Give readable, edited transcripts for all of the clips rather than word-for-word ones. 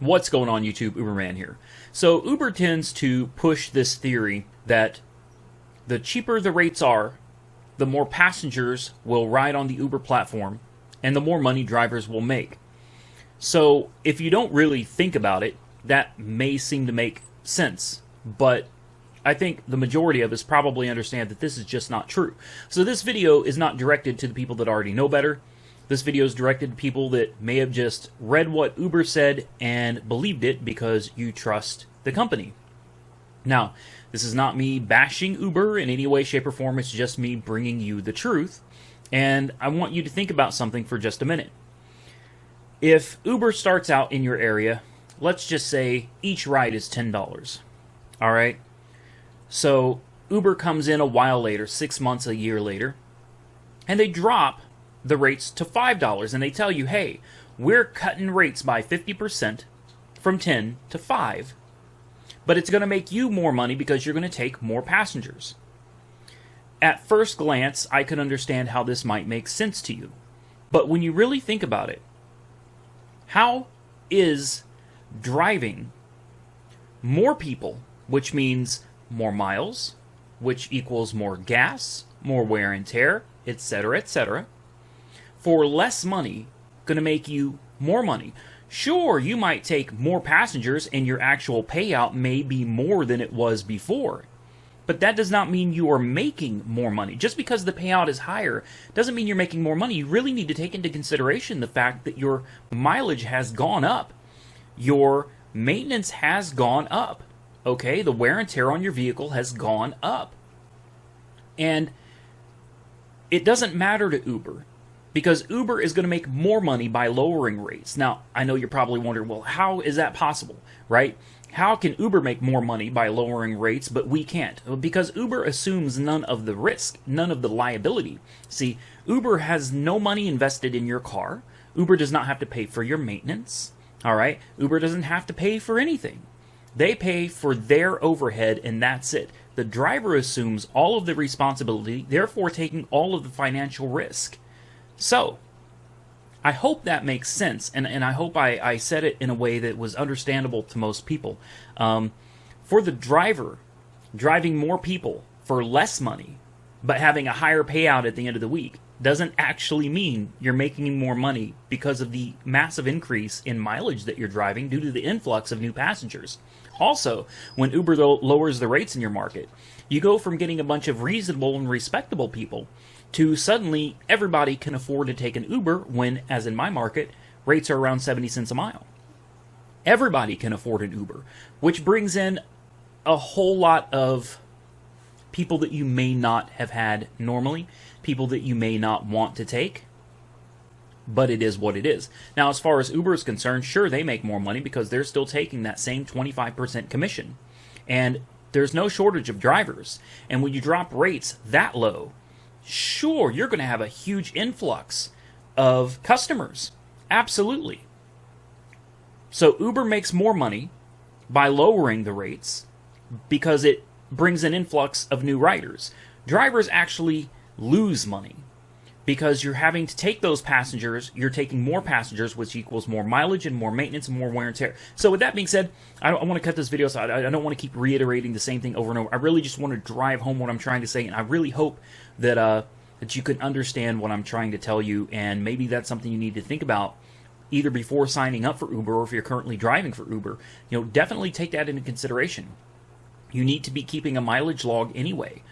What's going on, YouTube? Uberman here. So Uber tends to push this theory that the cheaper the rates are, the more passengers will ride on the Uber platform and the more money drivers will make. So if you don't really think about it, that may seem to make sense, but I think the majority of us probably understand that this is just not true. So this video is not directed to the people that already know better. This video is directed to people that may have just read what Uber said and believed it because you trust the company. Now, this is not me bashing Uber in any way, shape, or form. It's just me bringing you the truth. And I want you to think about something for just a minute. If Uber starts out in your area, let's just say each ride is $10. All right? So Uber comes in a while later, 6 months, a year later, and they drop the rates to $5, and they tell you, hey, we're cutting rates by 50% from 10 to 5, but it's going to make you more money because you're going to take more passengers. At first glance, I can understand how this might make sense to you, but when you really think about it, how is driving more people, which means more miles, which equals more gas, more wear and tear, etc., for less money, going to make you more money? Sure, you might take more passengers and your actual payout may be more than it was before, but that does not mean you are making more money. Just because the payout is higher doesn't mean you're making more money. You really need to take into consideration the fact that your mileage has gone up. Your maintenance has gone up. Okay, the wear and tear on your vehicle has gone up. And it doesn't matter to Uber, because Uber is going to make more money by lowering rates. Now, I know you're probably wondering, well, how is that possible, right? How can Uber make more money by lowering rates, but we can't? Well, because Uber assumes none of the risk, none of the liability. See, Uber has no money invested in your car. Uber does not have to pay for your maintenance, all right? Uber doesn't have to pay for anything. They pay for their overhead, and that's it. The driver assumes all of the responsibility, therefore taking all of the financial risk. So, I hope that makes sense, and I hope I said it in a way that was understandable to most people. For the driver, driving more people for less money, but having a higher payout at the end of the week, doesn't actually mean you're making more money because of the massive increase in mileage that you're driving due to the influx of new passengers. Also, when Uber lowers the rates in your market, you go from getting a bunch of reasonable and respectable people to suddenly everybody can afford to take an Uber when, as in my market, rates are around 70 cents a mile. Everybody can afford an Uber, which brings in a whole lot of people that you may not have had normally, people that you may not want to take, but it is what it is. Now, as far as Uber is concerned, sure, they make more money because they're still taking that same 25% commission. And there's no shortage of drivers. And when you drop rates that low, sure, you're going to have a huge influx of customers. Absolutely. So Uber makes more money by lowering the rates because it brings an influx of new riders. Drivers actually lose money because you're having to take those passengers, you're taking more passengers, which equals more mileage and more maintenance and more wear and tear. So with that being said, I want to cut this video, so I don't want to keep reiterating the same thing over and over. I really just want to drive home what I'm trying to say, and I really hope that that you can understand what I'm trying to tell you, and maybe that's something you need to think about either before signing up for Uber or if you're currently driving for Uber. You know, definitely take that into consideration. You need to be keeping a mileage log anyway.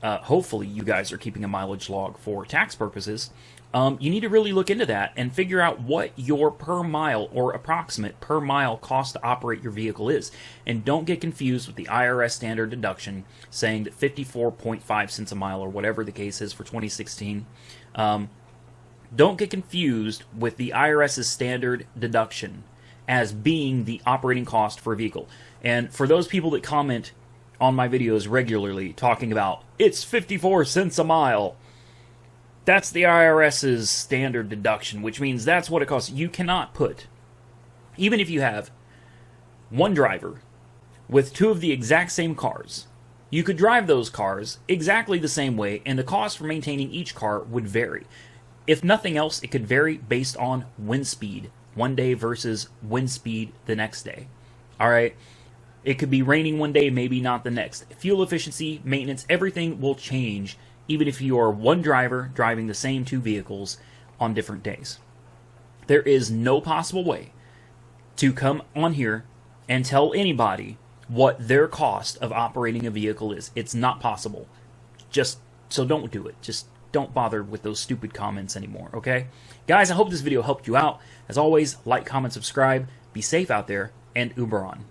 Hopefully you guys are keeping a mileage log for tax purposes. You need to really look into that and figure out what your per mile or approximate per mile cost to operate your vehicle is. And don't get confused with the IRS standard deduction saying that 54.5 cents a mile or whatever the case is for 2016. Don't get confused with the IRS's standard deduction as being the operating cost for a vehicle. And for those people that comment on my videos regularly talking about, it's 54 cents a mile, that's the IRS's standard deduction, which means that's what it costs. You cannot put, even if you have one driver with two of the exact same cars, you could drive those cars exactly the same way, and the cost for maintaining each car would vary. If nothing else, it could vary based on wind speed one day versus wind speed the next day. All right. It could be raining one day, maybe not the next. Fuel efficiency, maintenance, everything will change, even if you are one driver driving the same two vehicles on different days. There is no possible way to come on here and tell anybody what their cost of operating a vehicle is. It's not possible. So don't do it. Just don't bother with those stupid comments anymore, okay? Guys, I hope this video helped you out. As always, like, comment, subscribe. Be safe out there, and Uber on.